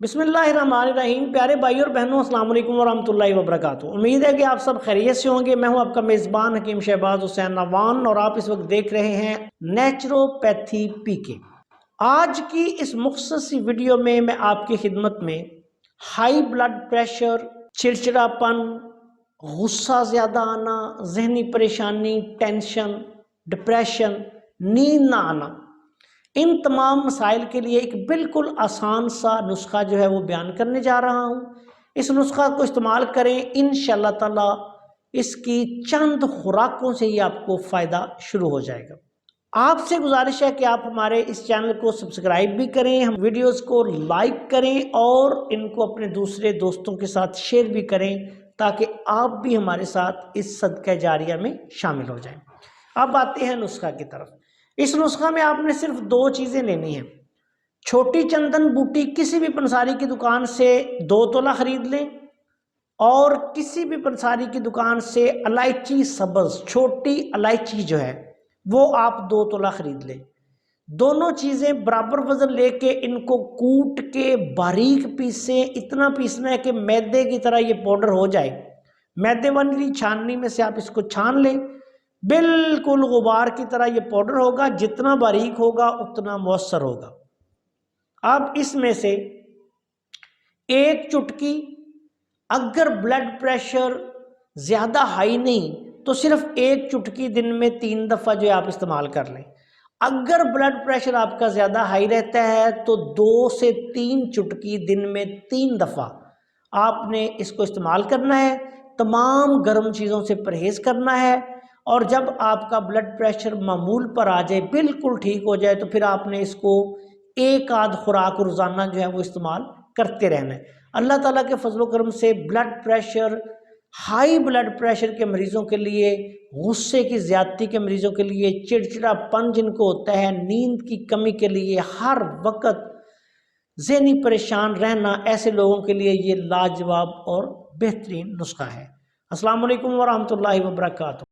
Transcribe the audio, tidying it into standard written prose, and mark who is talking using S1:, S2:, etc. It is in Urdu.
S1: بسم اللہ الرحمن الرحیم۔ پیارے بھائی اور بہنوں، السلام علیکم ورحمۃ اللہ وبرکاتہ۔ امید ہے کہ آپ سب خیریت سے ہوں گے۔ میں ہوں آپ کا میزبان حکیم شہباز حسین نوان اور آپ اس وقت دیکھ رہے ہیں نیچروپیتھی پی کے۔ آج کی اس مختصر سی ویڈیو میں آپ کی خدمت میں ہائی بلڈ پریشر، چڑچڑاپن، غصہ زیادہ آنا، ذہنی پریشانی، ٹینشن، ڈپریشن، نیند نہ آنا، ان تمام مسائل کے لیے ایک بالکل آسان سا نسخہ جو ہے وہ بیان کرنے جا رہا ہوں۔ اس نسخہ کو استعمال کریں، انشاءاللہ تعالی اس کی چند خوراکوں سے ہی آپ کو فائدہ شروع ہو جائے گا۔ آپ سے گزارش ہے کہ آپ ہمارے اس چینل کو سبسکرائب بھی کریں، ہم ویڈیوز کو لائک کریں اور ان کو اپنے دوسرے دوستوں کے ساتھ شیئر بھی کریں تاکہ آپ بھی ہمارے ساتھ اس صدقہ جاریہ میں شامل ہو جائیں۔ اب آتے ہیں نسخہ کی طرف۔ اس نسخہ میں آپ نے صرف دو چیزیں لینی ہیں۔ چھوٹی چندن بوٹی کسی بھی پنساری کی دکان سے 2 تولہ خرید لیں، اور کسی بھی پنساری کی دکان سے الائچی سبز، چھوٹی الائچی جو ہے وہ آپ 2 تولہ خرید لیں۔ دونوں چیزیں برابر وزن لے کے ان کو کوٹ کے باریک پیسیں، اتنا پیسنا ہے کہ میدے کی طرح یہ پاؤڈر ہو جائے۔ میدے والی چھاننی میں سے آپ اس کو چھان لیں، بالکل غبار کی طرح یہ پاؤڈر ہوگا، جتنا باریک ہوگا اتنا مؤثر ہوگا۔ اب اس میں سے ایک چٹکی، اگر بلڈ پریشر زیادہ ہائی نہیں تو صرف ایک چٹکی دن میں 3 دفعہ جو آپ استعمال کر لیں۔ اگر بلڈ پریشر آپ کا زیادہ ہائی رہتا ہے تو 2 سے 3 چٹکی دن میں 3 دفعہ آپ نے اس کو استعمال کرنا ہے۔ تمام گرم چیزوں سے پرہیز کرنا ہے، اور جب آپ کا بلڈ پریشر معمول پر آ جائے، بالکل ٹھیک ہو جائے، تو پھر آپ نے اس کو ایک آدھ خوراک روزانہ جو ہے وہ استعمال کرتے رہنا ہے۔ اللہ تعالیٰ کے فضل و کرم سے blood pressure, high blood pressure کے مریضوں کے لیے، غصے کی زیادتی کے مریضوں کے لیے، چڑچڑا پن جن کو ہوتا ہے، نیند کی کمی کے لیے، ہر وقت ذہنی پریشان رہنا، ایسے لوگوں کے لیے یہ لاجواب اور بہترین نسخہ ہے۔ السلام علیکم ورحمۃ اللہ وبرکاتہ۔